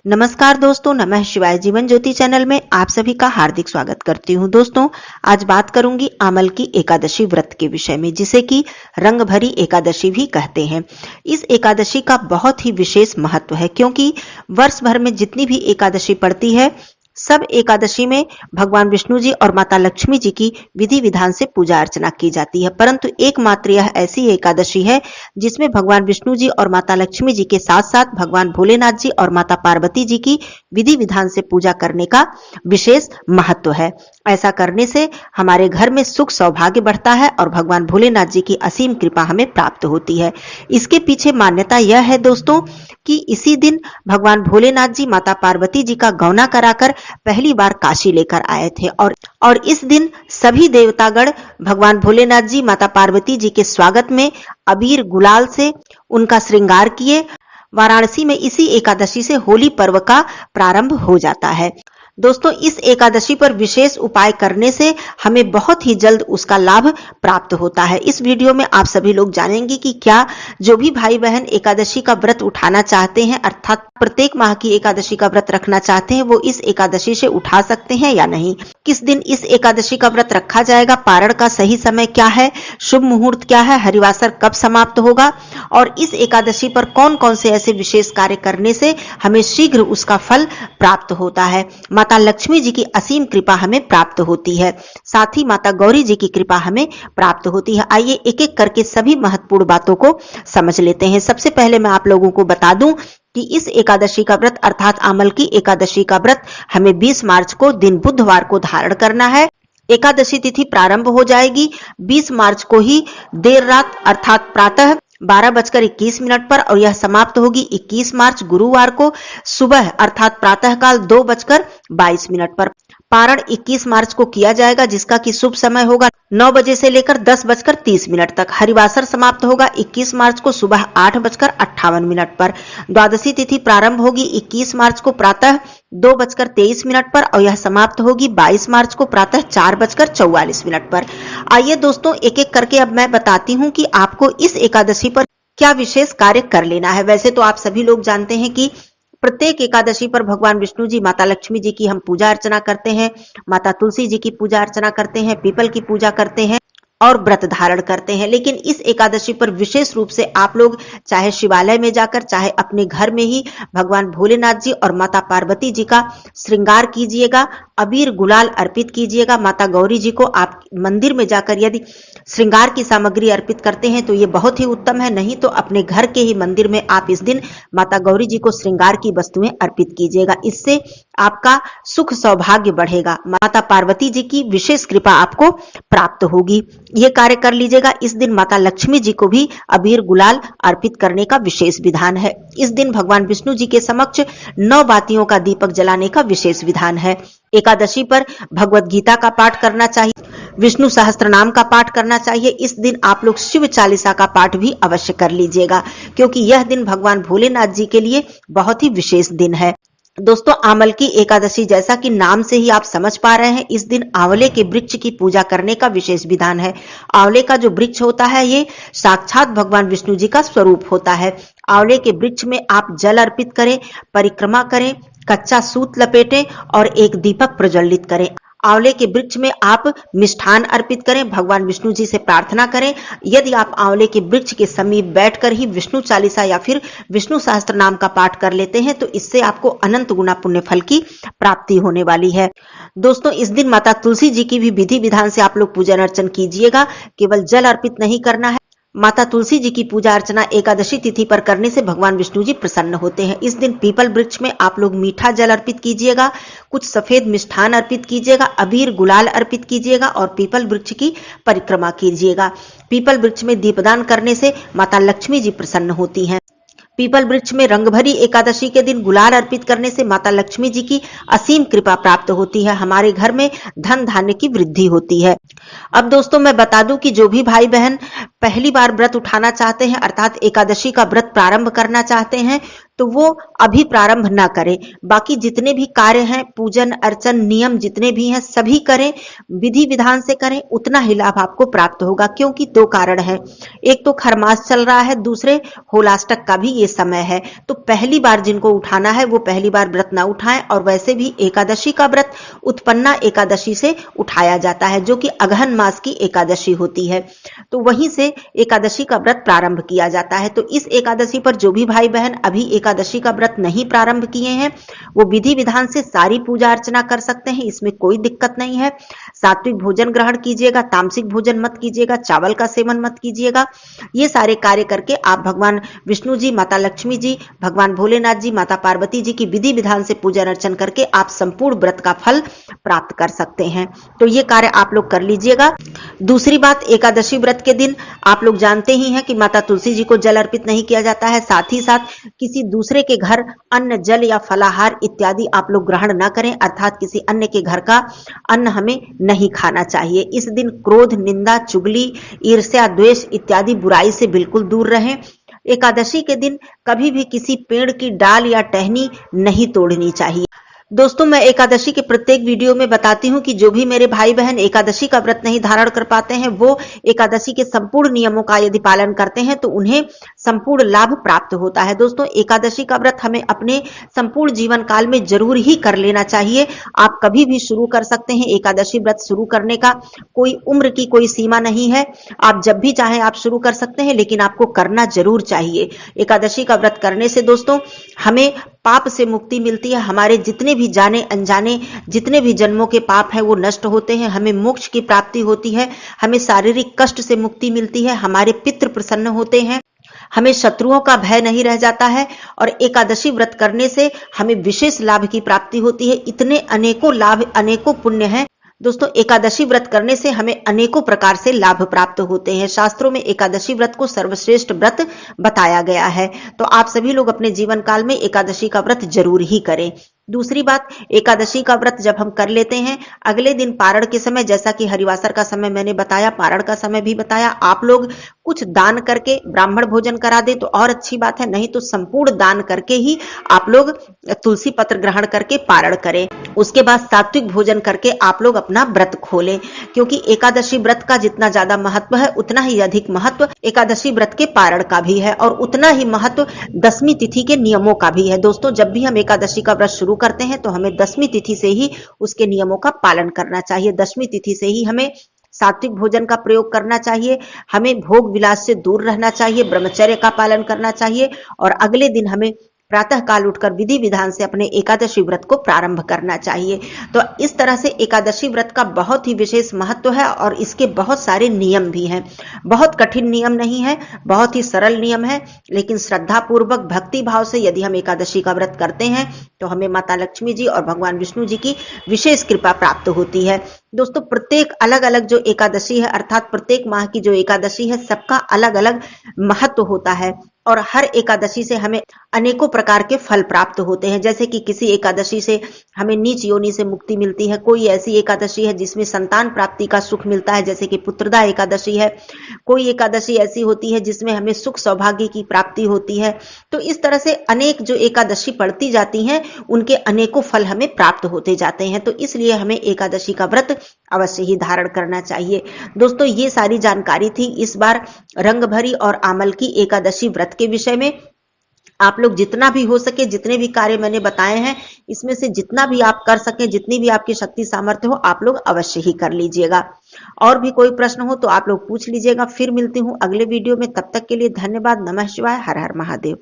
नमस्कार दोस्तों, नमः शिवाय जीवन ज्योति चैनल में आप सभी का हार्दिक स्वागत करती हूँ। दोस्तों, आज बात करूंगी आमल की एकादशी व्रत के विषय में, जिसे कि रंग भरी एकादशी भी कहते हैं। इस एकादशी का बहुत ही विशेष महत्व है, क्योंकि वर्ष भर में जितनी भी एकादशी पड़ती है, सब एकादशी में भगवान विष्णु जी और माता लक्ष्मी जी की विधि विधान से पूजा अर्चना की जाती है। परंतु एकमात्र यह ऐसी एकादशी है जिसमें भगवान विष्णु जी और माता लक्ष्मी जी के साथ साथ भगवान भोलेनाथ जी और माता पार्वती जी की विधि विधान से पूजा करने का विशेष महत्व है। ऐसा करने से हमारे घर में सुख सौभाग्य बढ़ता है और भगवान भोलेनाथ जी की असीम कृपा हमें प्राप्त होती है। इसके पीछे मान्यता यह है दोस्तों कि इसी दिन भगवान भोलेनाथ जी माता पार्वती जी का गौना कराकर पहली बार काशी लेकर आए थे और इस दिन सभी देवतागण भगवान भोलेनाथ जी माता पार्वती जी के स्वागत में अबीर गुलाल से उनका श्रृंगार किए। वाराणसी में इसी एकादशी से होली पर्व का प्रारंभ हो जाता है। दोस्तों, इस एकादशी पर विशेष उपाय करने से हमें बहुत ही जल्द उसका लाभ प्राप्त होता है। इस वीडियो में आप सभी लोग जानेंगे कि क्या जो भी भाई बहन एकादशी का व्रत उठाना चाहते हैं, अर्थात प्रत्येक माह की एकादशी का व्रत रखना चाहते हैं, वो इस एकादशी से उठा सकते हैं या नहीं, किस दिन इस एकादशी का व्रत रखा जाएगा, पारण का सही समय क्या है, शुभ मुहूर्त क्या है, हरिवासर कब समाप्त होगा और इस एकादशी पर कौन कौन से ऐसे विशेष कार्य करने से हमें शीघ्र उसका फल प्राप्त होता है। माता लक्ष्मी जी की असीम कृपा हमें प्राप्त होती है, साथ ही माता गौरी जी की कृपा हमें प्राप्त होती है। आइए एक एक करके सभी महत्वपूर्ण बातों को समझ लेते हैं। सबसे पहले मैं आप लोगों को बता दूं कि इस एकादशी का व्रत अर्थात आमल की एकादशी का व्रत हमें 20 मार्च को दिन बुधवार को धारण करना है। एकादशी तिथि प्रारंभ हो जाएगी 20 मार्च को ही देर रात अर्थात प्रातः 12:21 पर और यह समाप्त होगी 21 मार्च गुरुवार को सुबह अर्थात प्रातःकाल 2:22 पर। पारण 21 मार्च को किया जाएगा, जिसका कि शुभ समय होगा 9 बजे से लेकर 10:30 तक। हरिवासर समाप्त होगा 21 मार्च को सुबह 8:58 पर। द्वादशी तिथि प्रारंभ होगी 21 मार्च को प्रातः 2:23 पर और यह समाप्त होगी 22 मार्च को प्रातः 4:44 पर। आइए दोस्तों, एक एक करके अब मैं बताती हूँ कि आपको इस एकादशी पर क्या विशेष कार्य कर लेना है। वैसे तो आप सभी लोग जानते हैं कि प्रत्येक एकादशी पर भगवान विष्णु जी माता लक्ष्मी जी की हम पूजा अर्चना करते हैं, माता तुलसी जी की पूजा अर्चना करते हैं, पीपल की पूजा करते हैं और व्रत धारण करते हैं। लेकिन इस एकादशी पर विशेष रूप से आप लोग चाहे शिवालय में जाकर चाहे अपने घर में ही भगवान भोलेनाथ जी और माता पार्वती जी का श्रृंगार कीजिएगा, अबीर गुलाल अर्पित कीजिएगा। माता गौरी जी को आप मंदिर में जाकर यदि श्रृंगार की सामग्री अर्पित करते हैं तो ये बहुत ही उत्तम है, नहीं तो अपने घर के ही मंदिर में आप इस दिन माता गौरी जी को श्रृंगार की वस्तुएं अर्पित कीजिएगा। इससे आपका सुख सौभाग्य बढ़ेगा, माता पार्वती जी की विशेष कृपा आपको प्राप्त होगी। ये कार्य कर लीजिएगा। इस दिन माता लक्ष्मी जी को भी अबीर गुलाल अर्पित करने का विशेष विधान है। इस दिन भगवान विष्णु जी के समक्ष 9 बातियों का दीपक जलाने का विशेष विधान है। एकादशी पर भगवत गीता का पाठ करना चाहिए, विष्णु सहस्त्र नाम का पाठ करना चाहिए। इस दिन आप लोग शिव चालीसा का पाठ भी अवश्य कर लीजिएगा, क्योंकि यह दिन भगवान भोलेनाथ जी के लिए बहुत ही विशेष दिन है। दोस्तों, आमल की एकादशी जैसा कि नाम से ही आप समझ पा रहे हैं, इस दिन आंवले के वृक्ष की पूजा करने का विशेष विधान है। आंवले का जो वृक्ष होता है ये साक्षात भगवान विष्णु जी का स्वरूप होता है। आंवले के वृक्ष में आप जल अर्पित करें, परिक्रमा करें, कच्चा सूत लपेटें और एक दीपक प्रज्वलित करें। आंवले के वृक्ष में आप मिष्ठान अर्पित करें, भगवान विष्णु जी से प्रार्थना करें। यदि आप आंवले के वृक्ष के समीप बैठकर ही विष्णु चालीसा या फिर विष्णु सहस्त्र नाम का पाठ कर लेते हैं तो इससे आपको अनंत गुना पुण्य फल की प्राप्ति होने वाली है। दोस्तों, इस दिन माता तुलसी जी की भी विधि विधान से आप लोग पूजन अर्चन कीजिएगा, केवल जल अर्पित नहीं करना है। माता तुलसी जी की पूजा अर्चना एकादशी तिथि पर करने से भगवान विष्णु जी प्रसन्न होते हैं। इस दिन पीपल वृक्ष में आप लोग मीठा जल अर्पित कीजिएगा, कुछ सफेद मिष्ठान अर्पित कीजिएगा, अबीर गुलाल अर्पित कीजिएगा और पीपल वृक्ष की परिक्रमा कीजिएगा। पीपल वृक्ष में दीपदान करने से माता लक्ष्मी जी प्रसन्न होती हैं। पीपल वृक्ष में रंग भरी एकादशी के दिन गुलाल अर्पित करने से माता लक्ष्मी जी की असीम कृपा प्राप्त होती है, हमारे घर में धन धान्य की वृद्धि होती है। अब दोस्तों, मैं बता दूं कि जो भी भाई बहन पहली बार व्रत उठाना चाहते हैं अर्थात एकादशी का व्रत प्रारंभ करना चाहते हैं तो वो अभी प्रारंभ ना करें। बाकी जितने भी कार्य हैं, पूजन अर्चन नियम जितने भी हैं, सभी करें, विधि विधान से करें, उतना ही लाभ आपको प्राप्त होगा। क्योंकि दो कारण हैं, एक तो खरमास चल रहा है, दूसरे होलाष्टक का भी ये समय है। तो पहली बार जिनको उठाना है वो पहली बार व्रत ना उठाएं। और वैसे भी एकादशी का व्रत उत्पन्ना एकादशी से उठाया जाता है, जो कि अगहन मास की एकादशी होती है। तो वहीं से एकादशी का व्रत प्रारंभ किया जाता है। तो इस एकादशी पर जो भी भाई बहन अभी एकादशी का व्रत नहीं प्रारंभ किए हैं, वो विधि विधान से सारी पूजा अर्चना कर सकते हैं, इसमें कोई दिक्कत नहीं है। सात्विक भोजन ग्रहण कीजिएगा, तामसिक भोजन मत कीजिएगा, चावल का सेवन मत कीजिएगा। ये सारे कार्य करके आप भगवान विष्णु जी, माता लक्ष्मी जी, भगवान भोलेनाथ जी, माता पार्वती जी की विधि विधान से पूजन अर्चन करके आप संपूर्ण व्रत का फल प्राप्त कर सकते हैं। तो ये कार्य आप लोग कर लीजिएगा। दूसरी बात, एकादशी व्रत के दिन आप लोग जानते ही हैं कि माता तुलसी जी को जल अर्पित नहीं किया जाता है। साथ ही साथ किसी दूसरे के घर अन्न, जल या फलाहार इत्यादि आप लोग ग्रहण ना करें, अर्थात किसी अन्य के घर का अन्न हमें नहीं खाना चाहिए। इस दिन क्रोध, निंदा, चुगली, ईर्ष्या, द्वेष इत्यादि बुराई से बिल्कुल दूर रहें। एकादशी के दिन कभी भी किसी पेड़ की डाल या टहनी नहीं तोड़नी चाहिए। दोस्तों, मैं एकादशी के प्रत्येक वीडियो में बताती हूं कि जो भी मेरे भाई बहन एकादशी का व्रत नहीं धारण कर पाते हैं, वो एकादशी के संपूर्ण नियमों का यदि पालन करते हैं तो उन्हें संपूर्ण लाभ प्राप्त होता है। दोस्तों, एकादशी का व्रत हमें अपने संपूर्ण जीवन काल में जरूर ही कर लेना चाहिए। आप कभी भी शुरू कर सकते हैं। एकादशी व्रत शुरू करने का कोई उम्र की कोई सीमा नहीं है। आप जब भी चाहें आप शुरू कर सकते हैं, लेकिन आपको करना जरूर चाहिए। एकादशी का व्रत करने से दोस्तों हमें पाप से मुक्ति मिलती है। हमारे जितने भी जाने अनजाने जितने भी जन्मों के पाप हैं वो नष्ट होते हैं। हमें मोक्ष की प्राप्ति होती है। हमें शारीरिक कष्ट से मुक्ति मिलती है। हमारे पितृ प्रसन्न होते हैं। हमें शत्रुओं का भय नहीं रह जाता है। और एकादशी व्रत करने से हमें विशेष लाभ की प्राप्ति होती है। इतने अनेकों लाभ, अनेकों पुण्य हैं। दोस्तों, एकादशी व्रत करने से हमें अनेकों प्रकार से लाभ प्राप्त होते हैं। शास्त्रों में एकादशी व्रत को सर्वश्रेष्ठ व्रत बताया गया है। तो आप सभी लोग अपने जीवन काल में एकादशी का व्रत जरूर ही करें। दूसरी बात, एकादशी का व्रत जब हम कर लेते हैं, अगले दिन पारण के समय, जैसा कि हरिवासर का समय मैंने बताया, पारण का समय भी बताया, आप लोग कुछ दान करके ब्राह्मण भोजन करा दे तो और अच्छी बात है। नहीं तो संपूर्ण दान करके ही आप लोग तुलसी पत्र ग्रहण करके पारण करें। उसके बाद सात्विक भोजन करके आप लोग अपना व्रत खोलें। क्योंकि एकादशी व्रत का जितना ज्यादा महत्व है, उतना ही अधिक महत्व एकादशी व्रत के पारण का भी है। और उतना ही महत्व दसवीं तिथि के नियमों का भी है। दोस्तों, जब भी हम एकादशी का व्रत शुरू करते हैं तो हमें दसवीं तिथि से ही उसके नियमों का पालन करना चाहिए। दसवीं तिथि से ही हमें सात्विक भोजन का प्रयोग करना चाहिए। हमें भोग विलास से दूर रहना चाहिए। ब्रह्मचर्य का पालन करना चाहिए। और अगले दिन हमें प्रातः काल उठकर विधि विधान से अपने एकादशी व्रत को प्रारंभ करना चाहिए। तो इस तरह से एकादशी व्रत का बहुत ही विशेष महत्व है। और इसके बहुत सारे नियम भी हैं। बहुत कठिन नियम नहीं है, बहुत ही सरल नियम है। लेकिन श्रद्धा पूर्वक, भक्ति भाव से यदि हम एकादशी का व्रत करते हैं तो हमें माता लक्ष्मी जी और भगवान विष्णु जी की विशेष कृपा प्राप्त होती है। दोस्तों, प्रत्येक अलग अलग जो एकादशी है, अर्थात प्रत्येक माह की जो एकादशी है, सबका अलग अलग महत्व होता है। और हर एकादशी से हमें अनेकों प्रकार के फल प्राप्त होते हैं। जैसे कि किसी एकादशी से हमें नीच योनि से मुक्ति मिलती है। कोई ऐसी एकादशी है जिसमें संतान प्राप्ति का सुख मिलता है, जैसे कि पुत्रदा एकादशी है। कोई एकादशी ऐसी होती है जिसमें हमें सुख सौभाग्य की प्राप्ति होती है। तो इस तरह से अनेक जो एकादशी पड़ती जाती हैं, उनके अनेकों फल हमें प्राप्त होते जाते हैं। तो इसलिए हमें एकादशी का व्रत अवश्य ही धारण करना चाहिए। दोस्तों, ये सारी जानकारी थी इस बार रंगभरी और आमल की एकादशी व्रत के विषय में। आप लोग जितना भी हो सके, जितने भी कार्य मैंने बताए हैं, इसमें से जितना भी आप कर सके, जितनी भी आपकी शक्ति सामर्थ्य हो, आप लोग अवश्य ही कर लीजिएगा। और भी कोई प्रश्न हो तो आप लोग पूछ लीजिएगा। फिर मिलती हूं अगले वीडियो में। तब तक के लिए धन्यवाद। नमः शिवाय। हर हर महादेव।